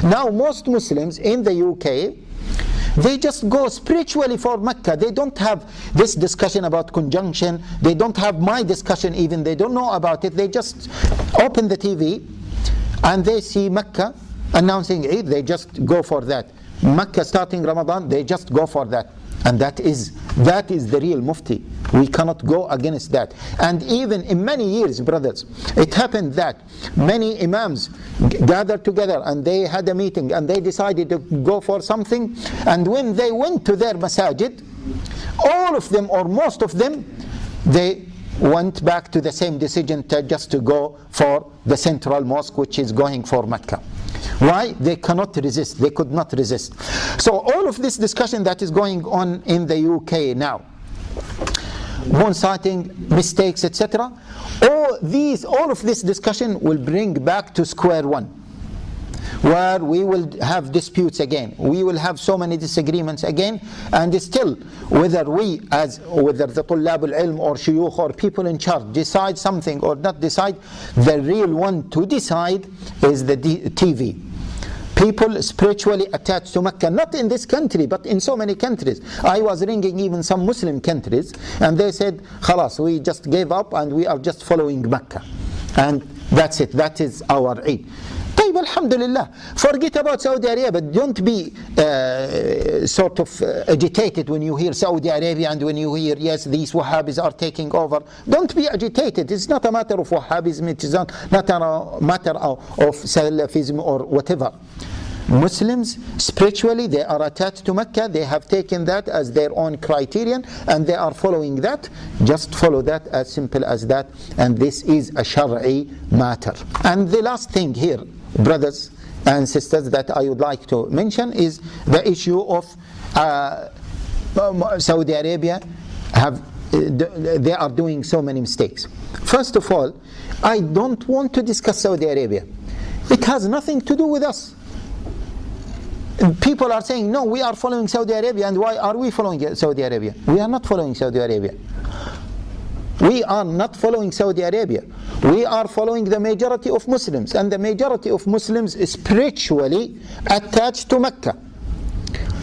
Now most Muslims in the UK, they just go spiritually for Mecca. They don't have this discussion about conjunction. They don't have my discussion even. They don't know about it. They just open the TV and they see Mecca announcing Eid. They just go for that. Mecca starting Ramadan, they just go for that. And that is the real mufti. We cannot go against that. And even in many years, brothers, it happened that many imams gathered together and they had a meeting and they decided to go for something. And when they went to their masajid, all of them or most of them, they went back to the same decision just to go for the central mosque, which is going for Mecca. Why? They cannot resist. They could not resist. So all of this discussion that is going on in the UK now, moon sighting, mistakes, etc., all of this discussion will bring back to square one, where we will have disputes again. We will have so many disagreements again, and still, whether the Tullab al-Ilm or Shuyukh or people in charge decide something or not decide, the real one to decide is the TV. People spiritually attached to Mecca, not in this country, but in so many countries. I was ringing even some Muslim countries, and they said, "Khalas, we just gave up and we are just following Mecca. And that's it, that is our Eid." طيب, alhamdulillah. Forget about Saudi Arabia, but don't be sort of agitated when you hear Saudi Arabia and when you hear, yes, these Wahhabis are taking over. Don't be agitated. It's not a matter of Wahhabism, it is not a matter of Salafism or whatever. Muslims, spiritually, they are attached to Mecca. They have taken that as their own criterion and they are following that. Just follow that, as simple as that. And this is a Shar'i matter. And the last thing here, brothers and sisters, that I would like to mention is the issue of Saudi Arabia. They are doing so many mistakes. First of all, I don't want to discuss Saudi Arabia. It has nothing to do with us. People are saying, no, we are following Saudi Arabia. And why are we following Saudi Arabia? We are not following Saudi Arabia. We are not following Saudi Arabia. We are following the majority of Muslims. And the majority of Muslims is spiritually attached to Mecca.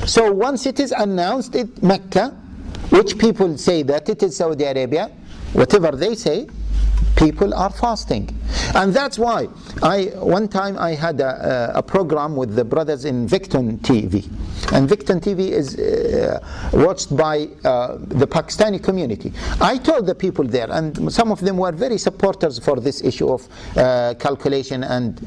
So once it is announced it Mecca, which people say that it is Saudi Arabia, whatever they say, people are fasting. And that's why one time I had a program with the brothers in Victon TV. And Victon TV is watched by the Pakistani community. I told the people there, and some of them were very supporters for this issue of calculation and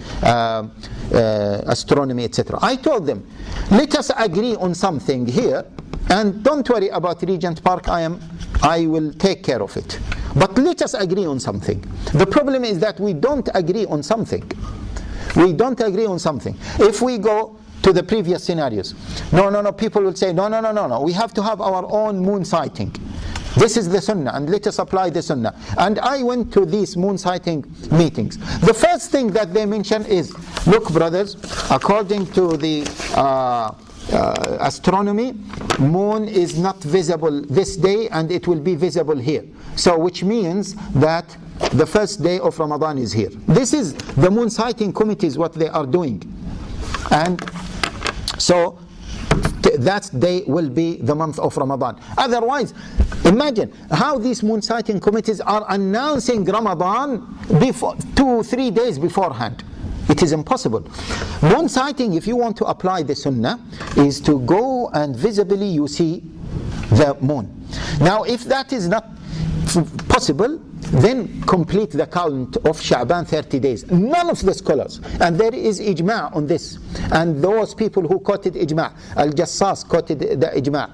astronomy, etc. I told them, let us agree on something here, and don't worry about Regent Park, I will take care of it. But let us agree on something. The problem is that we don't agree on something. We don't agree on something. If we go to the previous scenarios, no, people will say, no, we have to have our own moon sighting. This is the Sunnah, and let us apply the Sunnah. And I went to these moon sighting meetings. The first thing that they mention is, look, brothers, according to the astronomy, moon is not visible this day and it will be visible here. So which means that the first day of Ramadan is here. This is the moon sighting committees, what they are doing. And so that day will be the month of Ramadan. Otherwise, imagine how these moon sighting committees are announcing Ramadan 2-3 days beforehand. It is impossible. Moon sighting, if you want to apply the Sunnah, is to go and visibly you see the moon. Now, if that is not possible, then complete the count of Sha'ban 30 days. None of the scholars, and there is ijma' on this, and those people who quoted ijma', Al-Jassas quoted the ijma',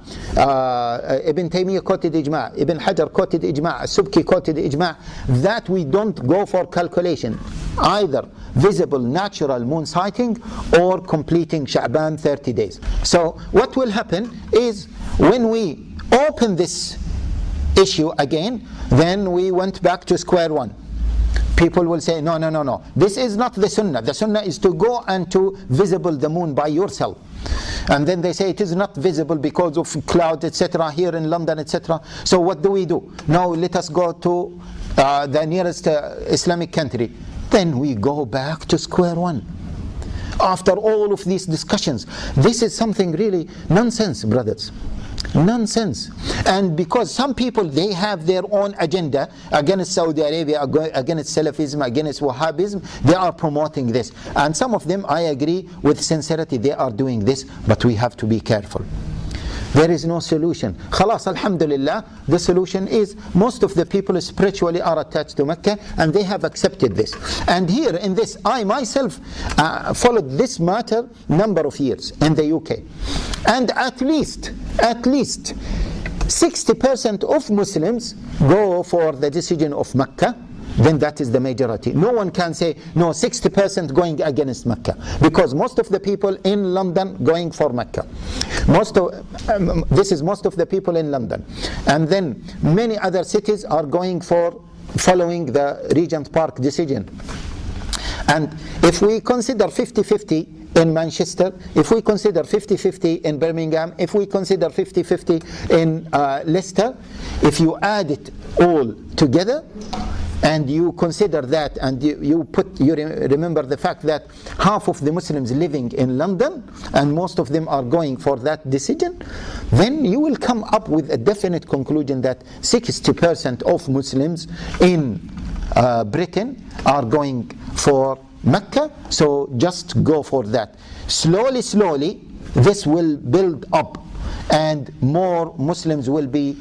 Ibn Taymiyyah quoted ijma', Ibn Hajar quoted ijma', Subki quoted ijma', that we don't go for calculation, either visible natural moon sighting or completing Sha'ban 30 days. So what will happen is, when we open this issue again, then we went back to square one. People will say, no, this is not the Sunnah. The Sunnah is to go and to visible the moon by yourself. And then they say it is not visible because of clouds, etc., here in London, etc. So what do we do? Now let us go to the nearest Islamic country. Then we go back to square one. after all of these discussions. This is something really nonsense, brothers. Nonsense. And because some people, they have their own agenda against Saudi Arabia, against Salafism, against Wahhabism, they are promoting this. And some of them, I agree with sincerity, they are doing this, but we have to be careful. There is no solution. Khalas, alhamdulillah, the solution is most of the people spiritually are attached to Mecca and they have accepted this. And here in this, I myself followed this matter number of years in the UK. And at least 60% of Muslims go for the decision of Mecca. Then that is the majority. No one can say, no, 60% going against Mecca. Because most of the people in London going for Mecca. This is most of the people in London. And then many other cities are going for following the Regent Park decision. And if we consider 50-50 in Manchester, if we consider 50-50 in Birmingham, if we consider 50-50 in Leicester, if you add it all together, and you consider that, and you remember the fact that half of the Muslims living in London and most of them are going for that decision, then you will come up with a definite conclusion that 60% of Muslims in Britain are going for Mecca. So just go for that. Slowly this will build up and more Muslims will be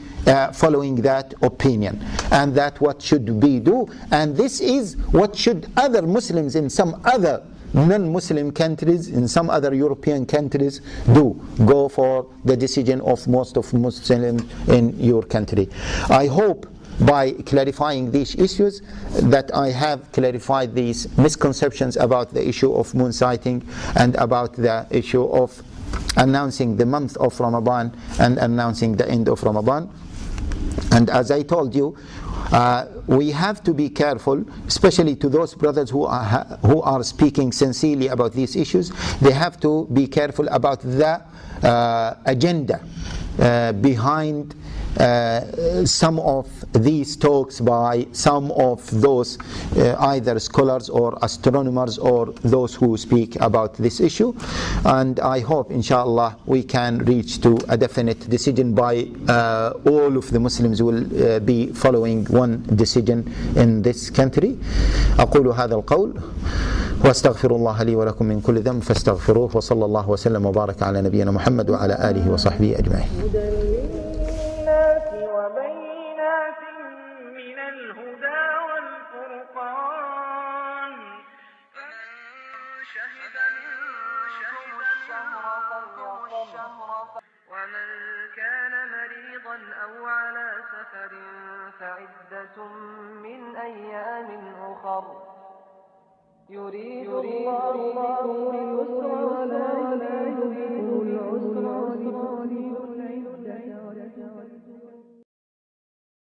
following that opinion, and that what should be do, and this is what should other Muslims in some other non-Muslim countries, in some other European countries do. Go for the decision of most of Muslims in your country. I hope by clarifying these issues that I have clarified these misconceptions about the issue of moon sighting and about the issue of announcing the month of Ramadan and announcing the end of Ramadan. And as I told you, we have to be careful, especially to those brothers who are speaking sincerely about these issues. They have to be careful about the agenda behind some of these talks by some of those either scholars or astronomers or those who speak about this issue. And I hope inshallah we can reach to a definite decision by all of the Muslims will be following one decision in this country. أقول هذا القول واستغفر الله لي ولكم من كل ذنب فاستغفروه وصلى الله وسلم وبارك على نبينا محمد وعلى آله وصحبه أجمعين. وبينات من الهدى والفرقان فمن شهد منكم الشهر ومن كان مريضا أو على سفر فعدة من أيام أخر يريد الله بكم اليسر ولا